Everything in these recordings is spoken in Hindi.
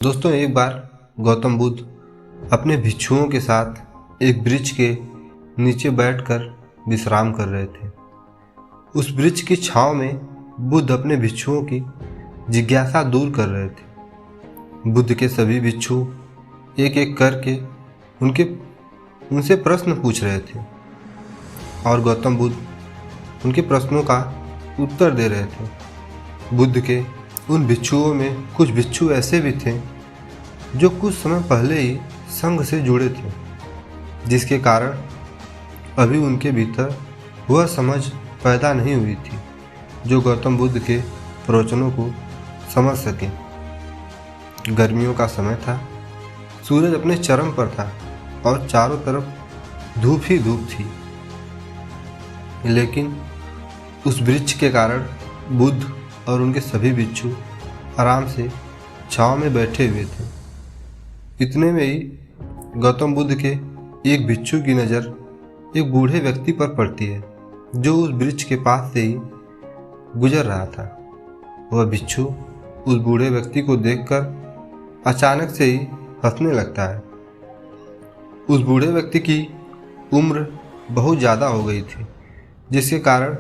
दोस्तों, एक बार गौतम बुद्ध अपने भिक्षुओं के साथ एक वृक्ष के नीचे बैठकर विश्राम कर रहे थे। उस वृक्ष की छांव में बुद्ध अपने भिक्षुओं की जिज्ञासा दूर कर रहे थे। बुद्ध के सभी भिक्षु एक एक करके उनसे प्रश्न पूछ रहे थे और गौतम बुद्ध उनके प्रश्नों का उत्तर दे रहे थे। बुद्ध के उन भिक्षुओं में कुछ भिक्षु ऐसे भी थे जो कुछ समय पहले ही संघ से जुड़े थे, जिसके कारण अभी उनके भीतर वह समझ पैदा नहीं हुई थी जो गौतम बुद्ध के प्रवचनों को समझ सके। गर्मियों का समय था, सूरज अपने चरम पर था और चारों तरफ धूप ही धूप थी, लेकिन उस वृक्ष के कारण बुद्ध और उनके सभी भिक्षु आराम से छांव में बैठे हुए थे। इतने में ही गौतम बुद्ध के एक भिक्षु की नज़र एक बूढ़े व्यक्ति पर पड़ती है जो उस वृक्ष के पास से ही गुजर रहा था। वह भिक्षु उस बूढ़े व्यक्ति को देखकर अचानक से ही हंसने लगता है। उस बूढ़े व्यक्ति की उम्र बहुत ज़्यादा हो गई थी, जिसके कारण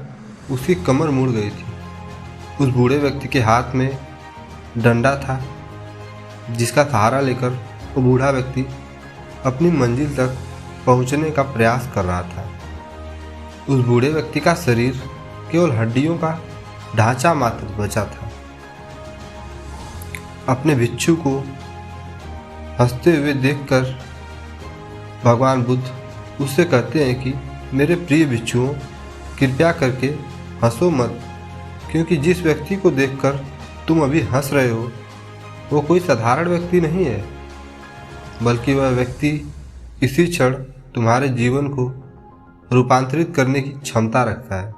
उसकी कमर मुड़ गई थी। उस बूढ़े व्यक्ति के हाथ में डंडा था, जिसका सहारा लेकर वो बूढ़ा व्यक्ति अपनी मंजिल तक पहुंचने का प्रयास कर रहा था। उस बूढ़े व्यक्ति का शरीर केवल हड्डियों का ढांचा मात्र बचा था। अपने भिक्षु को हंसते हुए देखकर भगवान बुद्ध उससे कहते हैं कि मेरे प्रिय भिक्षुओं, कृपया करके हंसो मत, क्योंकि जिस व्यक्ति को देखकर तुम अभी हंस रहे हो वो कोई साधारण व्यक्ति नहीं है, बल्कि वह व्यक्ति इसी क्षण तुम्हारे जीवन को रूपांतरित करने की क्षमता रखता है।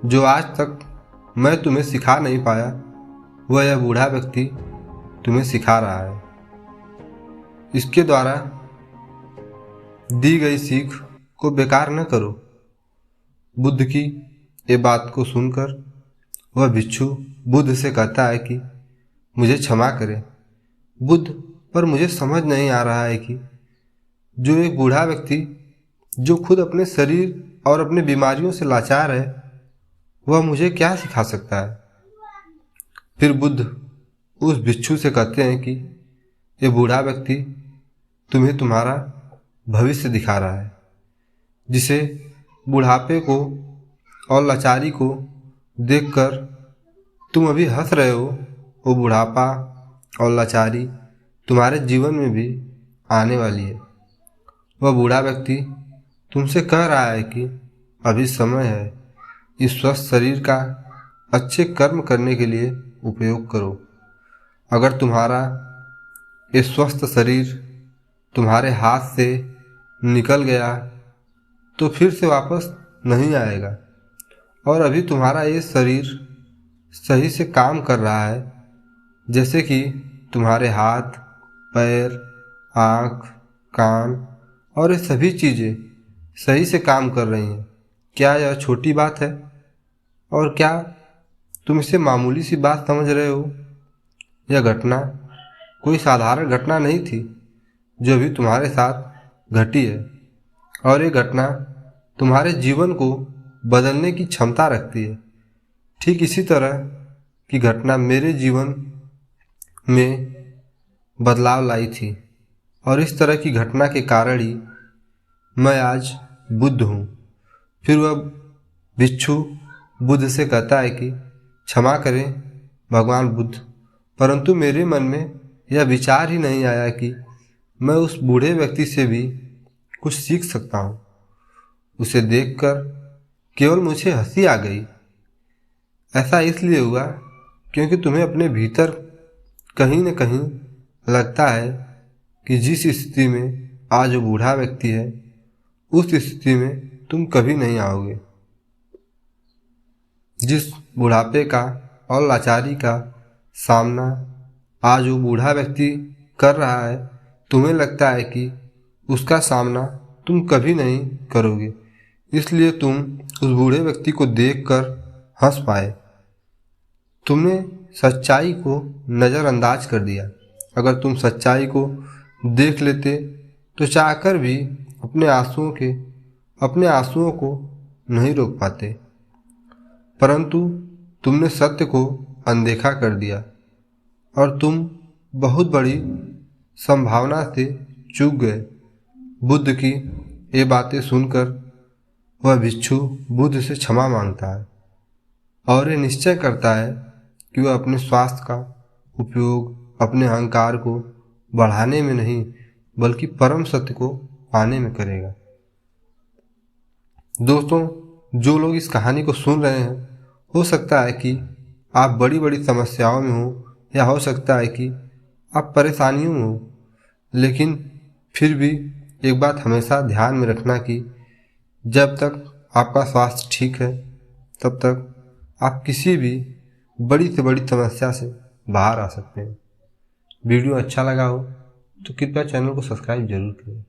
जो आज तक मैं तुम्हें सिखा नहीं पाया, वह यह बूढ़ा व्यक्ति तुम्हें सिखा रहा है। इसके द्वारा दी गई सीख को बेकार न करो। बुद्ध की ये बात को सुनकर वह भिक्षु बुद्ध से कहता है कि मुझे क्षमा करें बुद्ध, पर मुझे समझ नहीं आ रहा है कि जो एक बूढ़ा व्यक्ति जो खुद अपने शरीर और अपने बीमारियों से लाचार है, वह मुझे क्या सिखा सकता है। फिर बुद्ध उस भिक्षु से कहते हैं कि ये बूढ़ा व्यक्ति तुम्हें तुम्हारा भविष्य दिखा रहा है, जिसे बुढ़ापे को और लाचारी को देखकर तुम अभी हंस रहे हो, वो बुढ़ापा और लाचारी तुम्हारे जीवन में भी आने वाली है। वह बूढ़ा व्यक्ति तुमसे कह रहा है कि अभी समय है, इस स्वस्थ शरीर का अच्छे कर्म करने के लिए उपयोग करो। अगर तुम्हारा ये स्वस्थ शरीर तुम्हारे हाथ से निकल गया तो फिर से वापस नहीं आएगा, और अभी तुम्हारा ये शरीर सही से काम कर रहा है, जैसे कि तुम्हारे हाथ, पैर, आँख, कान और ये सभी चीज़ें सही से काम कर रही हैं। क्या यह छोटी बात है? और क्या तुम इसे मामूली सी बात समझ रहे हो? यह घटना कोई साधारण घटना नहीं थी जो अभी तुम्हारे साथ घटी है, और ये घटना तुम्हारे जीवन को बदलने की क्षमता रखती है। ठीक इसी तरह की घटना मेरे जीवन में बदलाव लाई थी, और इस तरह की घटना के कारण ही मैं आज बुद्ध हूँ। फिर वह भिक्षु बुद्ध से कहता है कि क्षमा करें भगवान बुद्ध, परंतु मेरे मन में यह विचार ही नहीं आया कि मैं उस बूढ़े व्यक्ति से भी कुछ सीख सकता हूँ। उसे देखकर केवल मुझे हंसी आ गई। ऐसा इसलिए हुआ क्योंकि तुम्हें अपने भीतर कहीं न कहीं लगता है कि जिस स्थिति में आज वो बूढ़ा व्यक्ति है, उस स्थिति में तुम कभी नहीं आओगे। जिस बुढ़ापे का और लाचारी का सामना आज वो बूढ़ा व्यक्ति कर रहा है, तुम्हें लगता है कि उसका सामना तुम कभी नहीं करोगे, इसलिए तुम उस बूढ़े व्यक्ति को देखकर हंस पाए। तुमने सच्चाई को नज़रअंदाज कर दिया। अगर तुम सच्चाई को देख लेते तो चाहकर भी अपने आंसुओं को नहीं रोक पाते, परंतु तुमने सत्य को अनदेखा कर दिया और तुम बहुत बड़ी संभावना से चूक गए। बुद्ध की ये बातें सुनकर वह भिक्षु बुद्ध से क्षमा मांगता है और ये निश्चय करता है कि वह अपने स्वास्थ्य का उपयोग अपने अहंकार को बढ़ाने में नहीं बल्कि परम सत्य को पाने में करेगा। दोस्तों, जो लोग इस कहानी को सुन रहे हैं, हो सकता है कि आप बड़ी बड़ी समस्याओं में हो या हो सकता है कि आप परेशानियों में हो, लेकिन फिर भी एक बात हमेशा ध्यान में रखना कि जब तक आपका स्वास्थ्य ठीक है तब तक आप किसी भी बड़ी से बड़ी समस्या से बाहर आ सकते हैं। वीडियो अच्छा लगा हो तो कृपया चैनल को सब्सक्राइब जरूर करें।